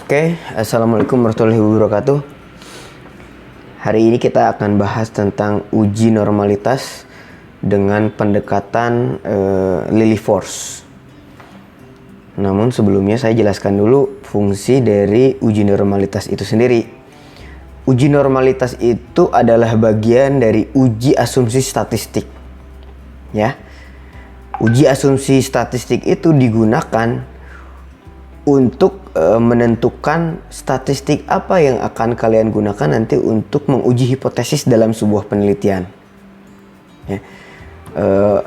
Oke, Assalamualaikum warahmatullahi wabarakatuh. Hari ini kita akan bahas tentang uji normalitas dengan pendekatan Lillie Force. Namun sebelumnya saya jelaskan dulu fungsi dari uji normalitas itu sendiri. Uji normalitas itu adalah bagian dari uji asumsi statistik. Ya. Uji asumsi statistik itu digunakan untuk menentukan statistik apa yang akan kalian gunakan nanti untuk menguji hipotesis dalam sebuah penelitian. Ya.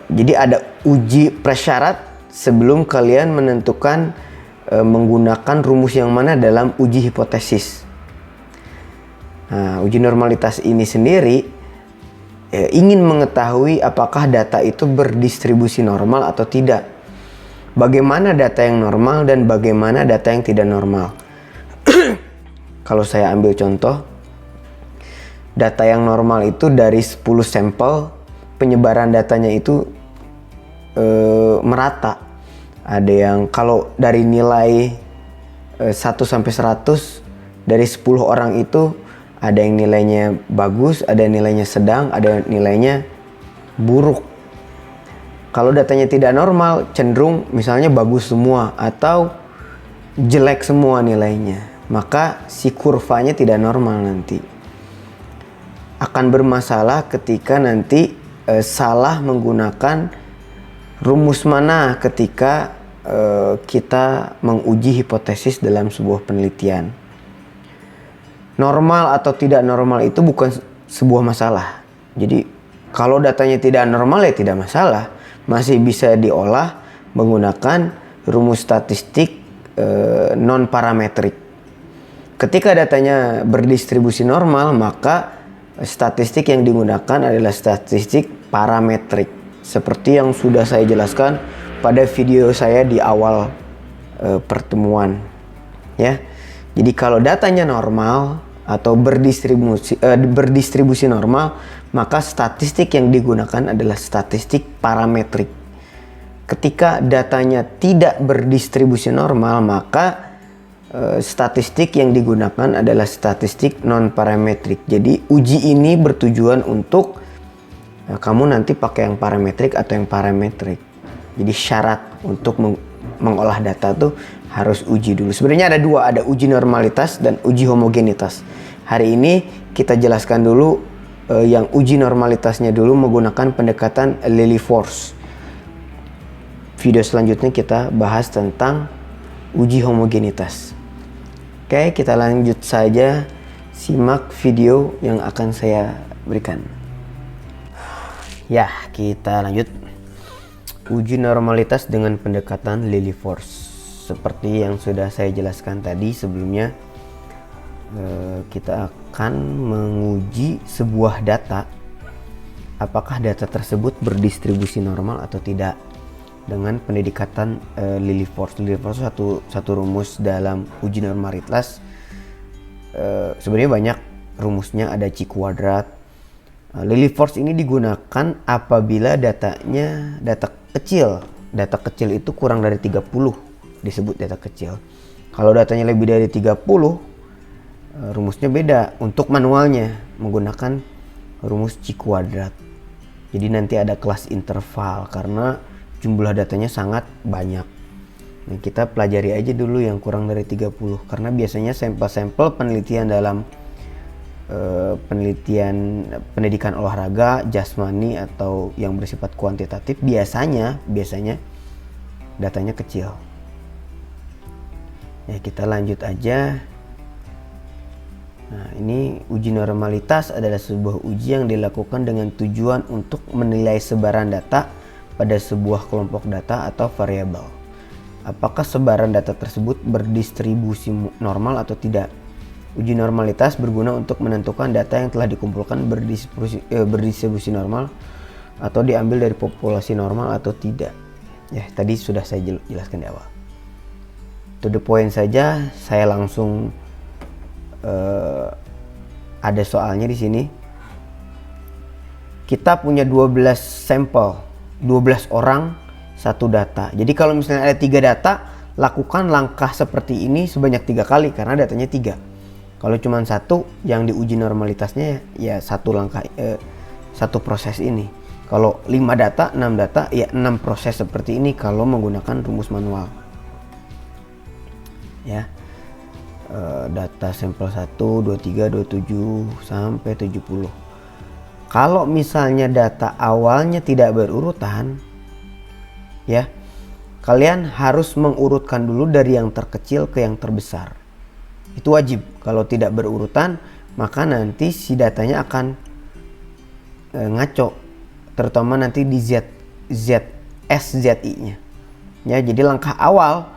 Jadi ada uji prasyarat sebelum kalian menentukan menggunakan rumus yang mana dalam uji hipotesis. Nah, uji normalitas ini sendiri ingin mengetahui apakah data itu berdistribusi normal atau tidak. Bagaimana data yang normal dan bagaimana data yang tidak normal. Kalau saya ambil contoh, data yang normal itu dari 10 sampel, penyebaran datanya itu merata. Ada yang kalau dari nilai 1 sampai 100, dari 10 orang itu ada yang nilainya bagus, ada yang nilainya sedang, ada yang nilainya buruk. Kalau datanya tidak normal, cenderung misalnya bagus semua atau jelek semua nilainya. Maka si kurvanya tidak normal nanti. Akan bermasalah ketika nanti salah menggunakan rumus mana ketika kita menguji hipotesis dalam sebuah penelitian. Normal atau tidak normal itu bukan sebuah masalah. Jadi kalau datanya tidak normal ya tidak masalah. Masih bisa diolah menggunakan rumus statistik non parametrik. Ketika datanya berdistribusi normal, maka statistik yang digunakan adalah statistik parametrik. Seperti yang sudah saya jelaskan pada video saya di awal pertemuan. Ya. Jadi kalau datanya normal atau berdistribusi normal, maka statistik yang digunakan adalah statistik parametrik. Ketika datanya tidak berdistribusi normal, maka statistik yang digunakan adalah statistik non parametrik. Jadi uji ini bertujuan untuk kamu nanti pakai yang parametrik atau yang parametrik. Jadi syarat untuk mengolah data tuh harus uji dulu. Sebenarnya ada dua, ada uji normalitas dan uji homogenitas. Hari ini kita jelaskan dulu yang uji normalitasnya dulu menggunakan pendekatan Lillie Force. Video selanjutnya kita bahas tentang uji homogenitas. Oke, kita lanjut saja simak video yang akan saya berikan. Ya, kita lanjut. Uji normalitas dengan pendekatan Lillie Force. Seperti yang sudah saya jelaskan tadi sebelumnya, kita akan menguji sebuah data, apakah data tersebut berdistribusi normal atau tidak, dengan pendekatan Lillie Force. Lillie Force satu rumus dalam uji normalitas. Sebenarnya banyak rumusnya, ada C kuadrat. Lillie Force ini digunakan apabila data kecil. Data kecil itu kurang dari 30 disebut data kecil. Kalau datanya lebih dari 30, rumusnya beda. Untuk manualnya menggunakan rumus C kuadrat. Jadi nanti ada kelas interval karena jumlah datanya sangat banyak. Nah, kita pelajari aja dulu yang kurang dari 30 karena biasanya sampel-sampel penelitian dalam pendidikan olahraga, jasmani atau yang bersifat kuantitatif biasanya datanya kecil. Ya, kita lanjut aja. Nah, ini uji normalitas adalah sebuah uji yang dilakukan dengan tujuan untuk menilai sebaran data pada sebuah kelompok data atau variabel. Apakah sebaran data tersebut berdistribusi normal atau tidak? Uji normalitas berguna untuk menentukan data yang telah dikumpulkan berdistribusi normal atau diambil dari populasi normal atau tidak. Ya, tadi sudah saya jelaskan di awal. To the point saja, saya langsung ada soalnya di sini. Kita punya 12 sampel, 12 orang, satu data. Jadi kalau misalnya ada 3 data, lakukan langkah seperti ini sebanyak 3 kali karena datanya 3. Kalau cuma 1 yang diuji normalitasnya ya satu langkah, satu proses ini. Kalau 5 data, 6 data, ya 6 proses seperti ini kalau menggunakan rumus manual. Ya. Data sampel 1, 23, 27 sampai 70. Kalau misalnya data awalnya tidak berurutan, ya, kalian harus mengurutkan dulu dari yang terkecil ke yang terbesar. Itu wajib. Kalau tidak berurutan, maka nanti si datanya akan ngaco, terutama nanti di SZI-nya. Ya, jadi langkah awal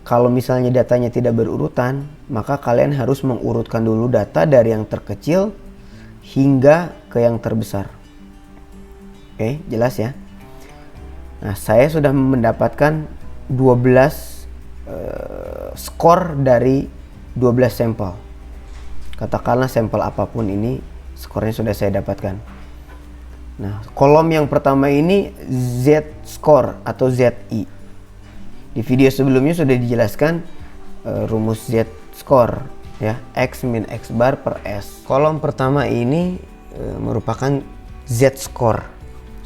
kalau misalnya datanya tidak berurutan, maka kalian harus mengurutkan dulu data dari yang terkecil hingga ke yang terbesar. Oke, jelas ya? Nah, saya sudah mendapatkan 12 skor dari 12 sampel. Katakanlah sampel apapun ini, skornya sudah saya dapatkan. Nah, kolom yang pertama ini Z score atau ZI. Di video sebelumnya sudah dijelaskan rumus Z score, ya, X min X bar per S. Kolom pertama ini merupakan Z score.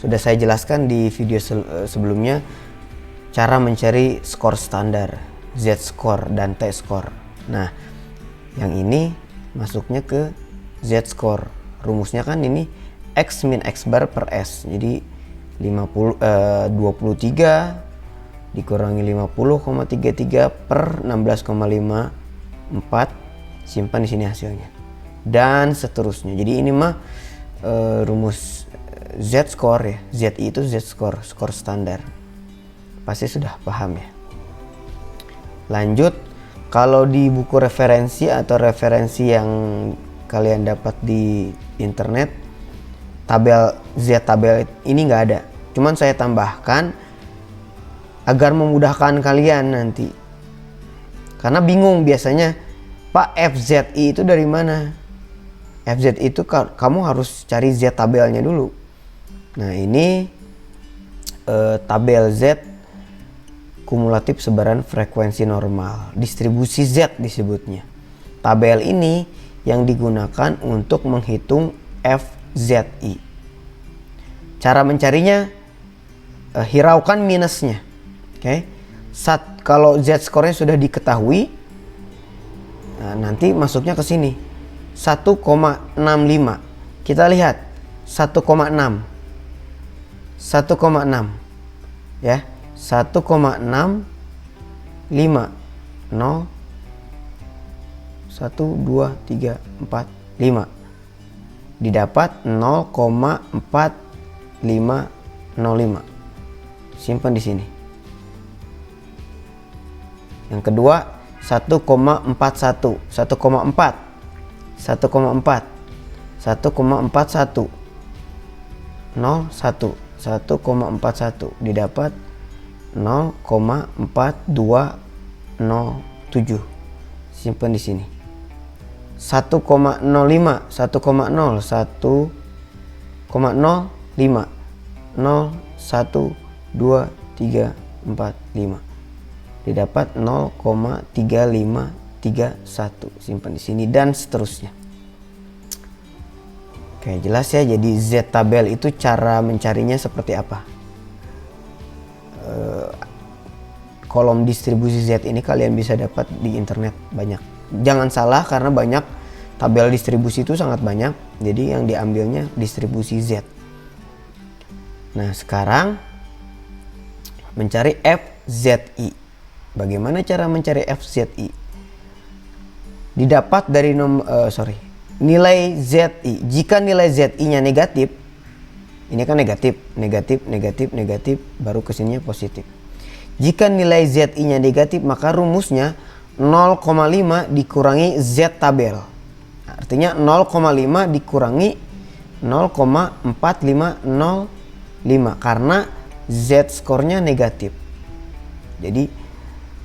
Sudah saya jelaskan di video sebelumnya cara mencari skor standar, Z score dan T score. Nah, yang ini masuknya ke Z score. Rumusnya kan ini X min X bar per S. Jadi 23 dikurangi 50,33 per 16,54, simpan di sini hasilnya, dan seterusnya. Jadi ini mah rumus Z score ya, ZI itu Z score, skor standar. Pasti sudah paham ya. Lanjut, kalau di buku referensi atau referensi yang kalian dapat di internet, tabel ini nggak ada. Cuman saya tambahkan agar memudahkan kalian nanti. Karena bingung biasanya, Pak, FZI itu dari mana? FZI itu kamu harus cari Z tabelnya dulu. Nah, ini tabel Z kumulatif sebaran frekuensi normal, distribusi Z disebutnya. Tabel ini yang digunakan untuk menghitung FZI. Cara mencarinya, hiraukan minusnya. Oke, kalau Z skornya sudah diketahui, nah, nanti masuknya ke sini 1,65. Kita lihat 1,6 ya, 1,65 0 1 2 3 4 5 didapat 0,4505. Simpan di sini. Yang kedua 1,41, 1,41 didapat 0,4207. Simpan di sini. 1,05 didapat 0,3531. Simpan di sini dan seterusnya. Oke, jelas ya. Jadi Z tabel itu cara mencarinya seperti apa? Kolom distribusi Z ini kalian bisa dapat di internet banyak. Jangan salah karena banyak tabel distribusi itu sangat banyak. Jadi yang diambilnya distribusi Z. Nah, sekarang mencari FZI. Bagaimana cara mencari FZI? Didapat dari nilai ZI. Jika nilai ZI-nya negatif, ini kan negatif, baru kesininya positif. Jika nilai ZI-nya negatif, maka rumusnya 0,5 dikurangi Z tabel. Artinya 0,5 dikurangi 0,4505 karena Z skornya negatif. Jadi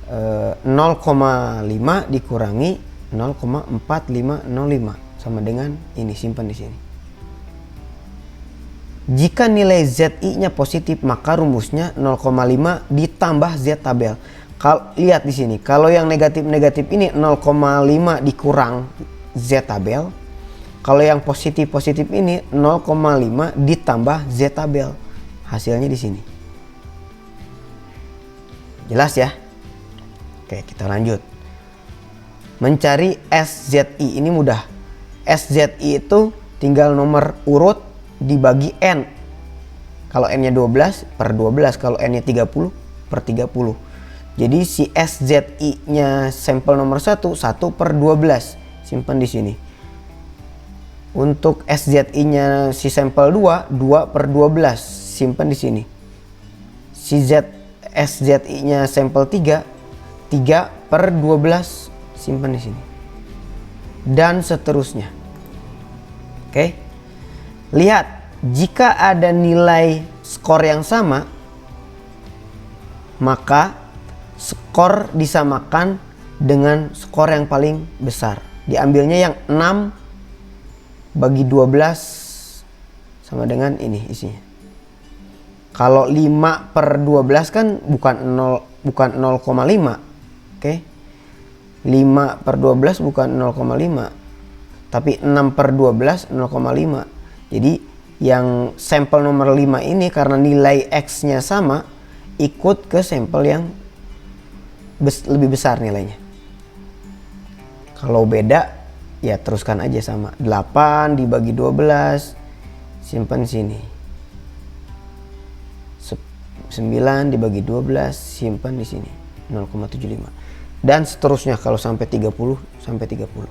0,5 dikurangi 0,4505 sama dengan ini, simpan di sini. Jika nilai ZI-nya positif, maka rumusnya 0,5 ditambah Z tabel. Lihat di sini, kalau yang negatif-negatif ini 0,5 dikurang Z tabel. Kalau yang positif-positif ini 0,5 ditambah Z tabel. Hasilnya di sini. Jelas ya? Oke, kita lanjut. Mencari SZI ini mudah. SZI itu tinggal nomor urut dibagi N. Kalau N-nya 12 per 12, kalau N-nya 30 per 30. Jadi si SZI-nya sampel nomor 1 per 12. Simpan di sini. Untuk SZI-nya si sampel 2 per 12. Simpan di sini. Si SZI-nya sampel 3 per 12. Simpan di sini. Dan seterusnya. Oke. Lihat, jika ada nilai skor yang sama, maka skor disamakan dengan skor yang paling besar. Diambilnya yang 6 bagi 12 sama dengan ini isinya. Kalau 5 per 12 kan bukan 0,5. Oke. 5 per 12 bukan 0,5. Tapi 6 per 12 0,5. Jadi yang sampel nomor 5 ini karena nilai X-nya sama, ikut ke sampel yang lebih besar nilainya. Kalau beda ya teruskan aja sama. 8 dibagi 12, simpan sini. 9 dibagi 12, simpan di sini. 0,75. Dan seterusnya kalau sampai 30 sampai 30.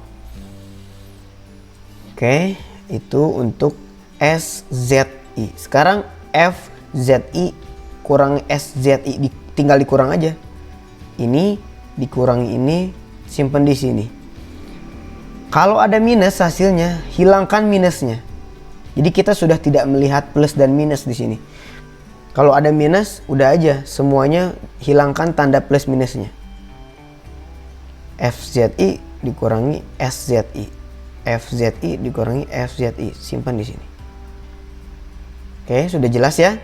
Oke, itu untuk SZI. Sekarang FZI kurang SZI tinggal dikurang aja. Ini dikurangi ini, simpan di sini. Kalau ada minus hasilnya, hilangkan minusnya. Jadi kita sudah tidak melihat plus dan minus di sini. Kalau ada minus, udah aja semuanya hilangkan tanda plus minusnya. FZI dikurangi SZI. FZI dikurangi FZI, simpan di sini. Oke, sudah jelas ya?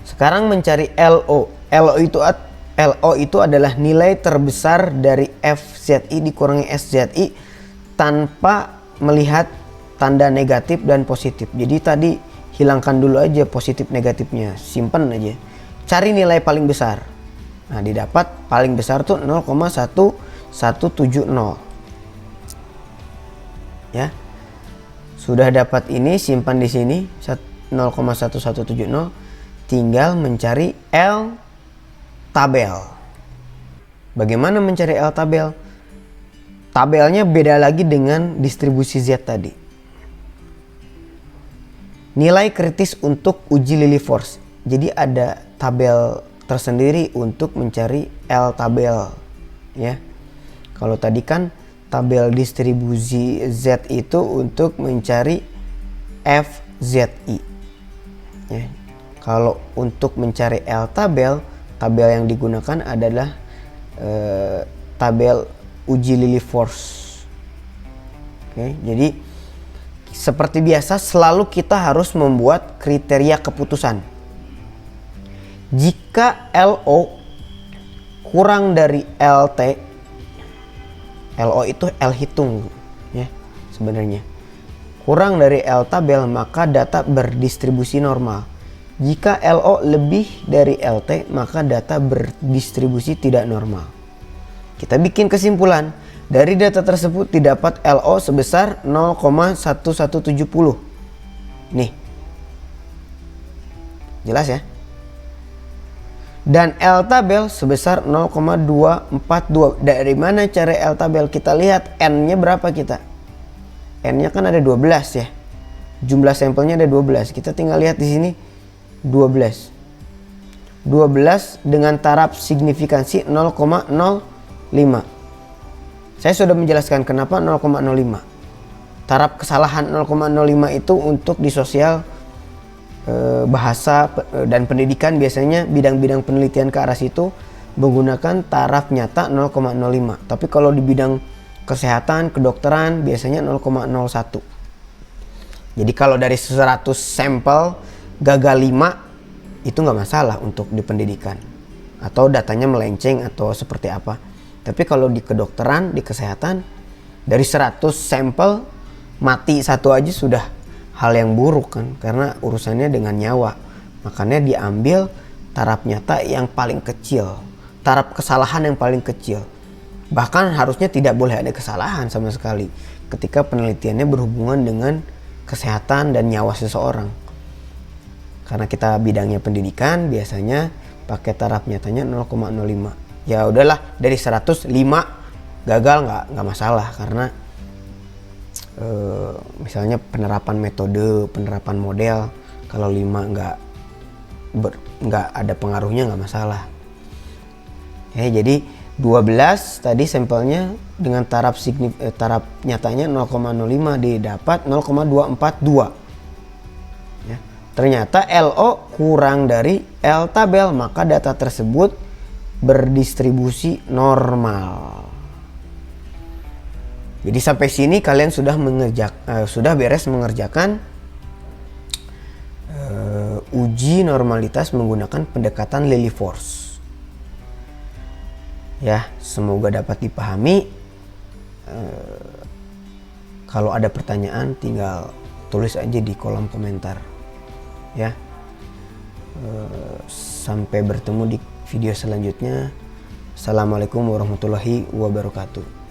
Sekarang mencari LO. LO itu adalah nilai terbesar dari FZI dikurangi SZI tanpa melihat tanda negatif dan positif. Jadi tadi hilangkan dulu aja positif negatifnya, simpan aja. Cari nilai paling besar. Nah, didapat paling besar tuh 0,1170. Ya. Sudah dapat ini, simpan di sini 0,1170. Tinggal mencari L tabel. Bagaimana mencari L tabel? Tabelnya beda lagi dengan distribusi Z tadi. Nilai kritis untuk uji Lillie force. Jadi ada tabel tersendiri untuk mencari L tabel, ya. Kalau tadi kan tabel distribusi Z itu untuk mencari FZI. Ya. Kalau untuk mencari L tabel, tabel yang digunakan adalah tabel uji Lillie force. Oke, jadi seperti biasa selalu kita harus membuat kriteria keputusan. Jika LO kurang dari LT, LO itu L hitung ya sebenarnya. Kurang dari L tabel maka data berdistribusi normal. Jika LO lebih dari LT maka data berdistribusi tidak normal. Kita bikin kesimpulan. Dari data tersebut didapat LO sebesar 0,1170. Nih. Jelas ya? Dan L tabel sebesar 0,242. Dari mana cara L tabel? Kita lihat N-nya berapa kita? N-nya kan ada 12 ya. Jumlah sampelnya ada 12. Kita tinggal lihat di sini 12. 12 dengan taraf signifikansi 0,05. Saya sudah menjelaskan kenapa 0,05. Taraf kesalahan 0,05 itu untuk di sosial bahasa dan pendidikan biasanya bidang-bidang penelitian ke arah situ menggunakan taraf nyata 0,05. Tapi kalau di bidang kesehatan, kedokteran biasanya 0,01. Jadi kalau dari 100 sampel gagal 5 itu nggak masalah untuk di pendidikan. Atau datanya melenceng atau seperti apa. Tapi kalau di kedokteran, di kesehatan, dari 100 sampel mati 1 aja sudah hal yang buruk kan. Karena urusannya dengan nyawa. Makanya diambil taraf nyata yang paling kecil. Taraf kesalahan yang paling kecil. Bahkan harusnya tidak boleh ada kesalahan sama sekali ketika penelitiannya berhubungan dengan kesehatan dan nyawa seseorang. Karena kita bidangnya pendidikan, biasanya pakai taraf nyatanya 0,05. Ya udahlah, dari 105 gagal nggak masalah, karena misalnya penerapan metode, penerapan model, kalau 5 nggak ada pengaruhnya nggak masalah. Ya, jadi 12 tadi sampelnya dengan taraf nyatanya 0,05 didapat 0,242. Ya. Ternyata LO kurang dari L tabel, maka data tersebut berdistribusi normal. Jadi sampai sini kalian sudah beres mengerjakan uji normalitas menggunakan pendekatan Lilliefors. Ya, semoga dapat dipahami. Kalau ada pertanyaan tinggal tulis aja di kolom komentar. Ya. Sampai bertemu di video selanjutnya. Assalamualaikum warahmatullahi wabarakatuh.